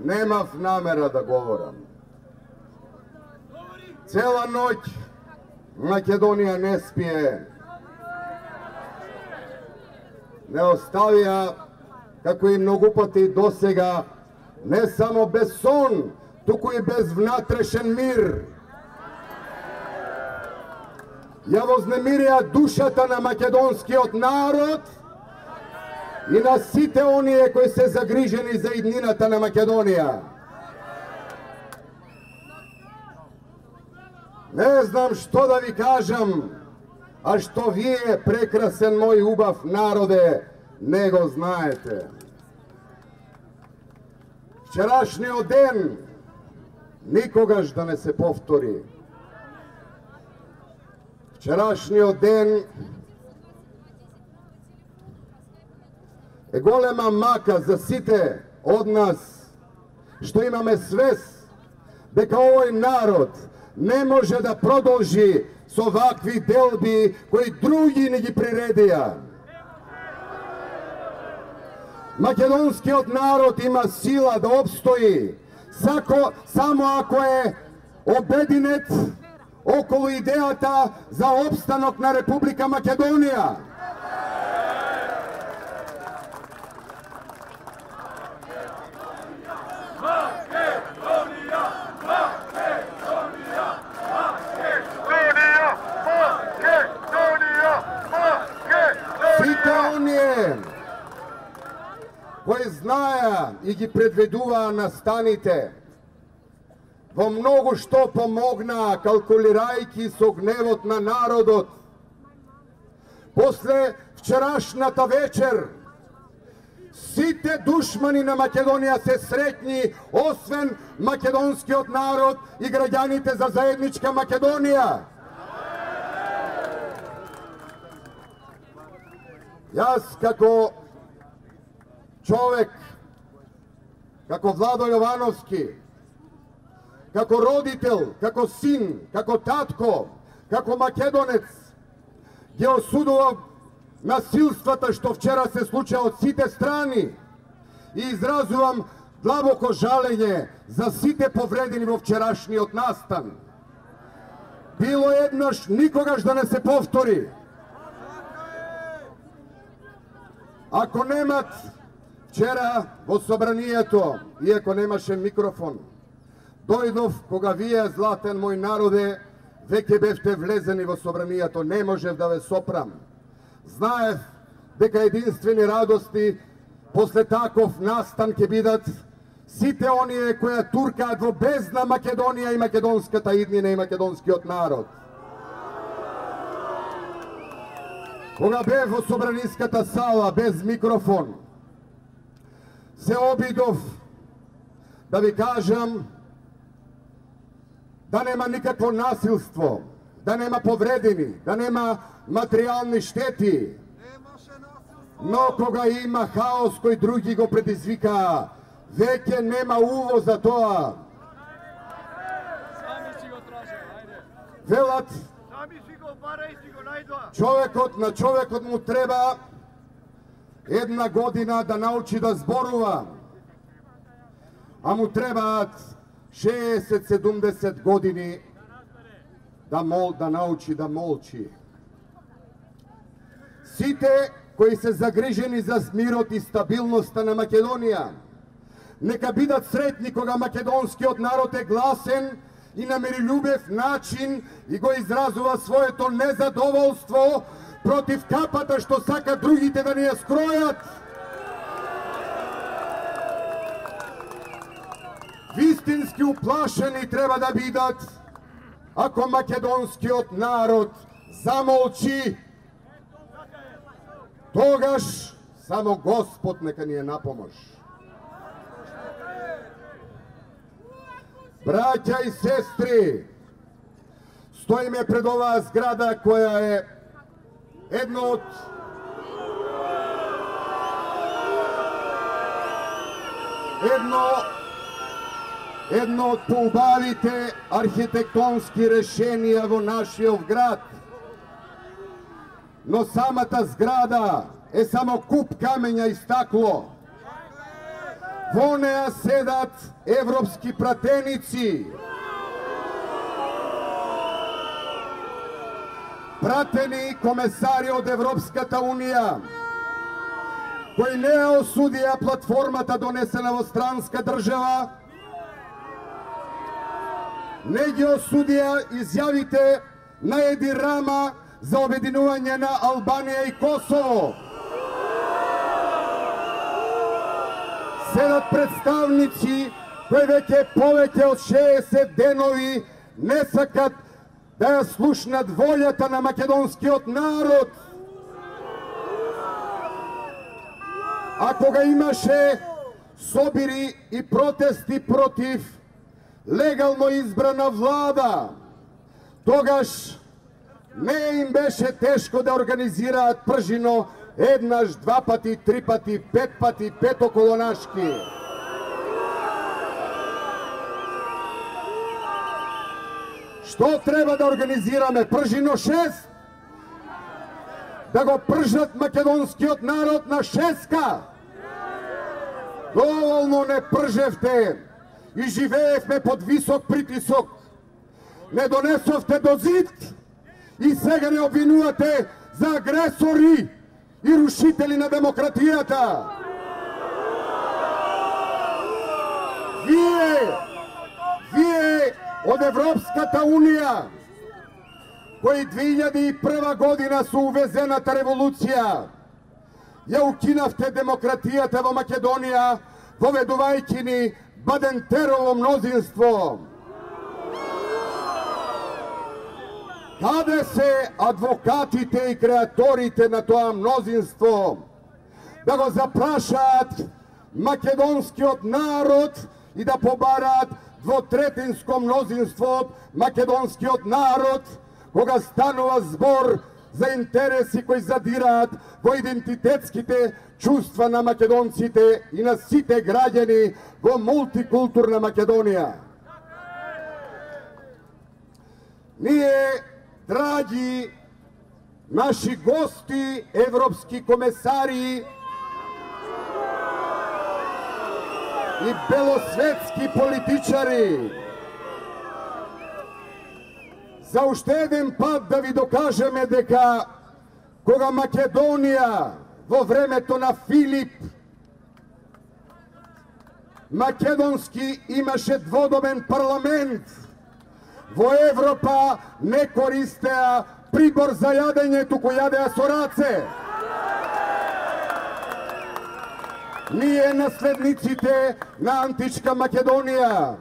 Немав намера да говорам. Цела ноќ Македонија не спие. Не оставија, како и многу пати досега, не само без сон, туку и без внатрешен мир. Ја вознемирија душата на македонскиот народ и на сите оние кои се загрижени за иднината на Македонија. Не знам што да ви кажам, а што вие, прекрасен мој убав народе, не го знаете. Вчерашниот ден никогаш да не се повтори. Вчерашниот ден е голема мака за сите од нас, што имаме свест дека овој народ не може да продолжи со вакви делби кои други не ги приредија. Македонскиот народ има сила да обстои само ако е обединет околу идејата за опстанок на Република Македонија. Сите оние кои знаеа и ги предвидуваа настаните, во многу што помогнаа, калкулирајќи со гневот на народот. После вчерашната вечер, сите душмани на Македонија се среќни, освен македонскиот народ и граѓаните за заедничка Македонија. Јас како човек, како Владо Јовановски, како родител, како син, како татко, како македонец, ги осудувам насилствата што вчера се случија од сите страни и изразувам длабоко жалење за сите повредени во вчерашниот настан. Било еднаш, никогаш да не се повтори. Ако немат вчера во собранието, иако немаше микрофон, дојдов кога вие, златен мој народе, веќе бевте влезени во собранието, не можев да ве сопрам. Знаев дека единствени радости после таков настан ќе бидат сите оние кои туркаат во бездна Македонија и македонската иднина и македонскиот народ. Кога бев во собраниската сала без микрофон, се обидов да ви кажам да нема никакво насилство, да нема повредени, да нема материјални штети. Но кога има хаос кој други го предизвикаа, веќе нема уво за тоа. Велат, на човекот му треба 1 година да научи да зборува, а му требаат 60-70 години да научи да молчи. Сите кои се загрижени за мирот и стабилноста на Македонија, нека бидат сретни кога македонскиот народ е гласен и на мирољубив начин и го изразува своето незадоволство против капата што сака другите да ни ја скројат. Вистински уплашени треба да бидат ако македонскиот народ замолчи. Тогаш само Господ нека ни е напомош. Браќа и сестри, стоиме пред оваа зграда која е едно од поубавите архитектонски решенија во нашиот град. Но самата зграда е само куп камења и стакло. Во неа седат европски пратеници. Пратени комесари од Европската Унија, кои не ја осудија платформата донесена во странска држава, не ги осудија изјавите на Еди Рама за обединување на Албанија и Косово. Седат представници кои веќе повеќе од 60 денови не сакат да ја слушнат волјата на македонскиот народ. А кога имаше собири и протести против легално избрана влада, тогаш не им беше тешко да организираат пржино еднаш, два пати, три пати, пет пати, петоколонашки. Што треба да организираме? Пржино 6? Да го пржат македонскиот народ на шеска? Доволно не пржевте и живеевме под висок притисок. Не донесовте до зид и сега не обвинувате за агресори и рушители на демократијата. Вие од Европската Унија, кои 2001 година со увезената револуција ја укинавте демократијата во Македонија, воведувајќи ни Бадентерово мнозинство. Каде се адвокатите и креаторите на тоа мнозинство да го запрашаат македонскиот народ и да побараат двотретинско мнозинство од македонскиот народ, кога станува збор за интереси кои задираат во идентитетските чувства на македонците и на сите граѓани во мултикултурна Македонија? Ние, драги наши гости, европски комесари и белосветски политичари, за уште еден пат да ви докажеме дека кога Македонија во времето на Филип македонски имаше дводомен парламент, во Европа не користеа прибор за јадење, туку јадеа со раце. Ние наследниците на античка Македонија,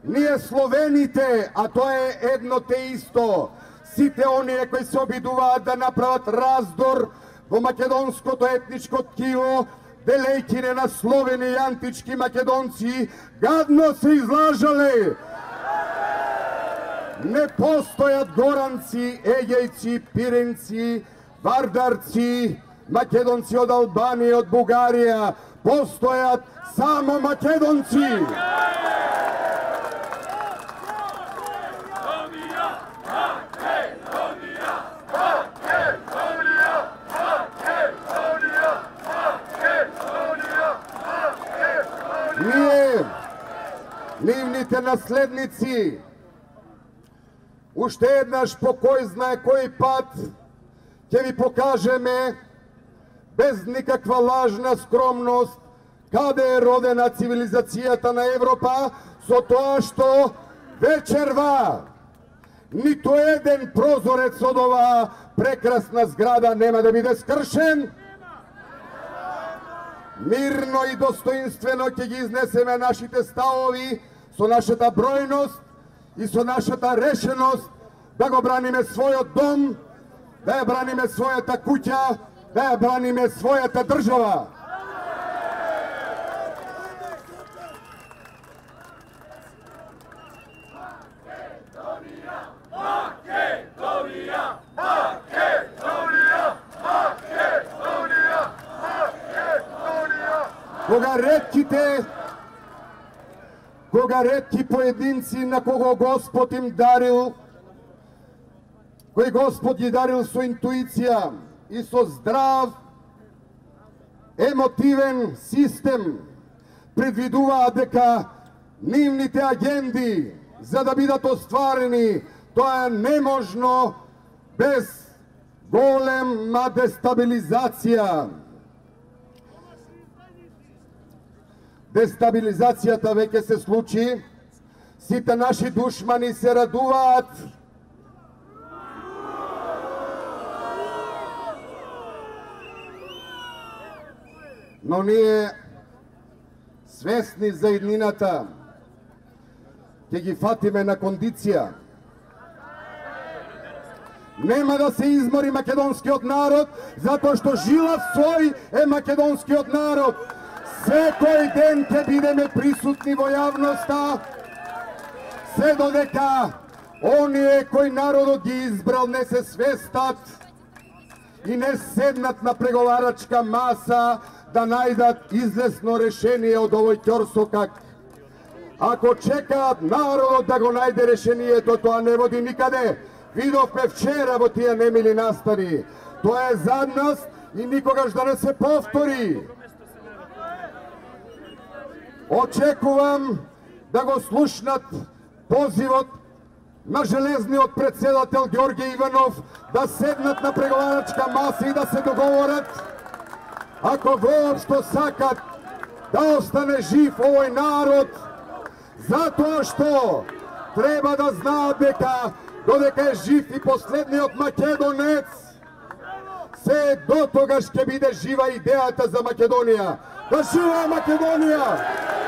ние словените, а тоа е едно те исто, сите оние кои се обидуваат да направат раздор во македонското етничко ткиво, делејќи не на словени и антички македонци, гадно се излажале. Не постојат горанци, егејци, пиренци, вардарци, македонци од Албанија, од Бугарија, постојат само македонци. Ние, нивните наследници, уште еднаш по кој знае кој пат ќе ви покажеме без никаква лажна скромност каде е родена цивилизацијата на Европа, со тоа што вечерва ниту еден прозорец од оваа прекрасна зграда нема да биде скршен. Мирно и достоинствено ќе ги изнесеме нашите ставови со нашата бројност и со нашата решеност да го браниме својот дом, да ја браниме својата куќа, да ја браниме својата држава. Кога ретки поединци на кого Господ им дарил, кој Господ ги дарил со интуиција и со здрав емотивен систем, предвидуваат дека нивните агенди за да бидат остварени, тоа е неможно без голема дестабилизација. Дестабилизацијата веќе се случи, сите наши душмани се радуваат. Но ние свесни за иднината ќе ги фатиме на кондиција. Нема да се измори македонскиот народ, затоа што жилав свој е македонскиот народ. Секој ден ќе бидеме присутни во јавноста, се додека оние кои народот ги избрал не се свестат и не седнат на преговарачка маса да најдат излесно решение од овој ќорсокак. Ако чекаат народот да го најде решението, тоа не води никаде. Видовме вчера во тие немили настани. Тоа е зад нас и никогаш да не се повтори. Очекувам да го слушнат позивот на железниот председател Ѓорѓе Иванов да седнат на преговарачка маса и да се договорат. Ако воопшто сакат да остане жив овој народ, затоа што треба да знаат дека додека е жив и последниот македонец, се до тогаш ќе биде жива идејата за Македонија. Да жива Македонија!